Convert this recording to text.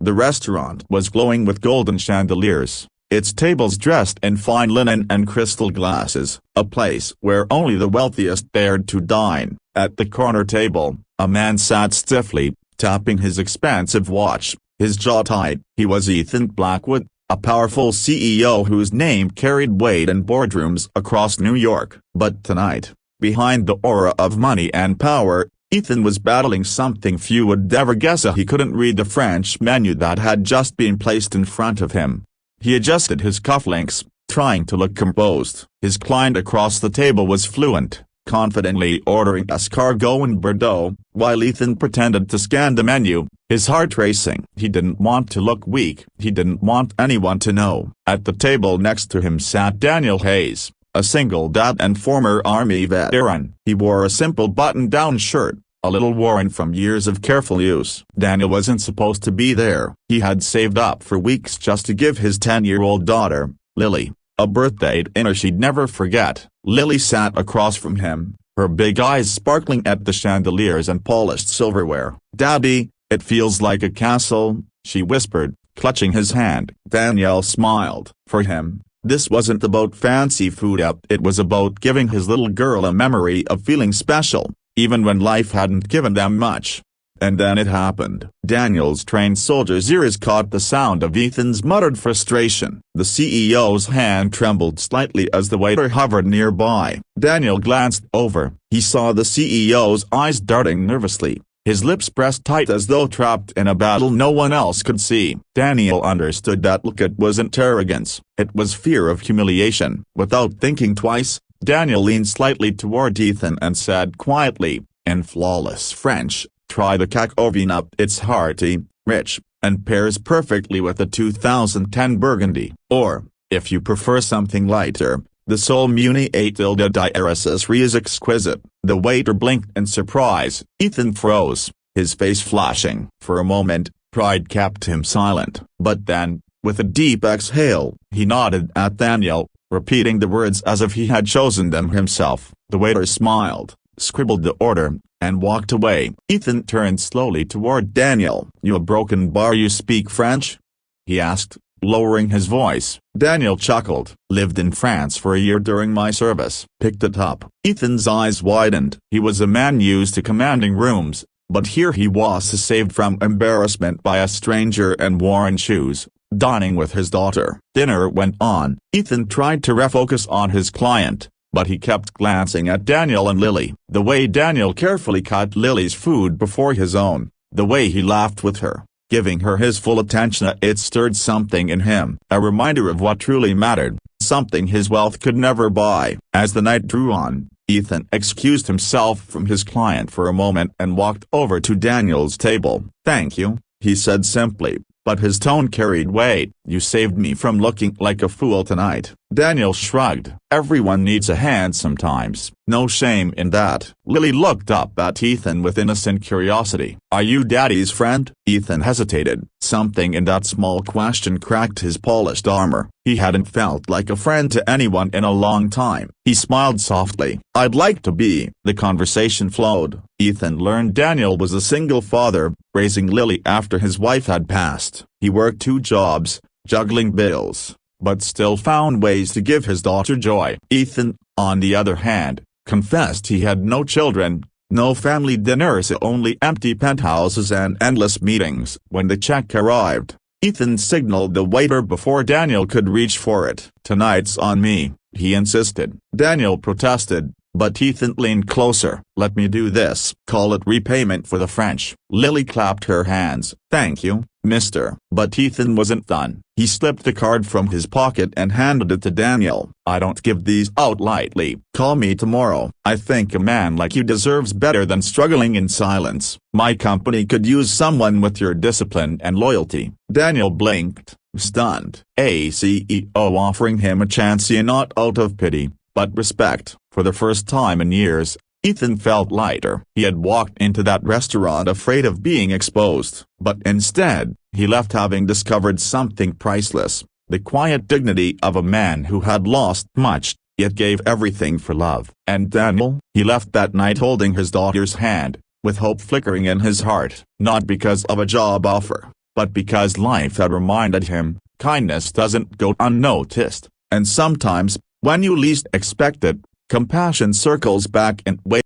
The restaurant was glowing with golden chandeliers, its tables dressed in fine linen and crystal glasses, a place where only the wealthiest dared to dine. At the corner table, a man sat stiffly, tapping his expensive watch, his jaw tight. He was Ethan Blackwood, a powerful CEO whose name carried weight in boardrooms across New York. But tonight, behind the aura of money and power, Ethan was battling something few would ever guess. He couldn't read the French menu that had just been placed in front of him. He adjusted his cufflinks, trying to look composed. His client across the table was fluent, confidently ordering escargot and Bordeaux, while Ethan pretended to scan the menu, his heart racing. He didn't want to look weak. He didn't want anyone to know. At the table next to him sat Daniel Hayes, a single dad and former Army veteran. He wore a simple button-down shirt, a little worn from years of careful use. Daniel wasn't supposed to be there. He had saved up for weeks just to give his 10-year-old daughter, Lily, a birthday dinner she'd never forget. Lily sat across from him, her big eyes sparkling at the chandeliers and polished silverware. "Daddy, it feels like a castle," she whispered, clutching his hand. Daniel smiled. For him, this wasn't about fancy food. It was about giving his little girl a memory of feeling special, even when life hadn't given them much. And then it happened. Daniel's trained soldier's ears caught the sound of Ethan's muttered frustration. The CEO's hand trembled slightly as the waiter hovered nearby. Daniel glanced over. He saw the CEO's eyes darting nervously, his lips pressed tight as though trapped in a battle no one else could see. Daniel understood that look. It wasn't arrogance, it was fear of humiliation. Without thinking twice, Daniel leaned slightly toward Ethan and said quietly, in flawless French, "Try the caco vin. It's hearty, rich, and pairs perfectly with the 2010 Burgundy. Or, if you prefer something lighter, the Sol Muni 8 Ilda d'Irisserie is exquisite." The waiter blinked in surprise. Ethan froze, his face flashing. For a moment, pride kept him silent. But then, with a deep exhale, he nodded at Daniel, repeating the words as if he had chosen them himself. The waiter smiled, scribbled the order, and walked away. Ethan turned slowly toward Daniel. "You a broken bar? You speak French?" he asked, lowering his voice. Daniel chuckled. "Lived in France for a year during my service." Picked it up. Ethan's eyes widened. He was a man used to commanding rooms, but here he was saved from embarrassment by a stranger in worn shoes, dining with his daughter. Dinner went on. Ethan tried to refocus on his client, but he kept glancing at Daniel and Lily. The way Daniel carefully cut Lily's food before his own, the way he laughed with her, giving her his full attention, it stirred something in him. A reminder of what truly mattered, something his wealth could never buy. As the night drew on, Ethan excused himself from his client for a moment and walked over to Daniel's table. "Thank you," he said simply, but his tone carried weight. "You saved me from looking like a fool tonight." Daniel shrugged. "Everyone needs a hand sometimes. No shame in that." Lily looked up at Ethan with innocent curiosity. "Are you Daddy's friend?" Ethan hesitated. Something in that small question cracked his polished armor. He hadn't felt like a friend to anyone in a long time. He smiled softly. "I'd like to be." The conversation flowed. Ethan learned Daniel was a single father, raising Lily after his wife had passed. He worked 2 jobs, juggling bills, but still found ways to give his daughter joy. Ethan, on the other hand, confessed he had no children, no family dinners, only empty penthouses and endless meetings. When the check arrived, Ethan signaled the waiter before Daniel could reach for it. "Tonight's on me," he insisted. Daniel protested, but Ethan leaned closer. "Let me do this." "Call it repayment for the French." Lily clapped her hands. "Thank you, mister." But Ethan wasn't done. He slipped the card from his pocket and handed it to Daniel. "I don't give these out lightly. Call me tomorrow. I think a man like you deserves better than struggling in silence. My company could use someone with your discipline and loyalty." Daniel blinked, stunned. A CEO offering him a chance, not out of pity, but respect. For the first time in years, Ethan felt lighter. He had walked into that restaurant afraid of being exposed, but instead, he left having discovered something priceless, the quiet dignity of a man who had lost much, yet gave everything for love. And Daniel? He left that night holding his daughter's hand, with hope flickering in his heart, not because of a job offer, but because life had reminded him, kindness doesn't go unnoticed, and sometimes, when you least expect it, compassion circles back in ways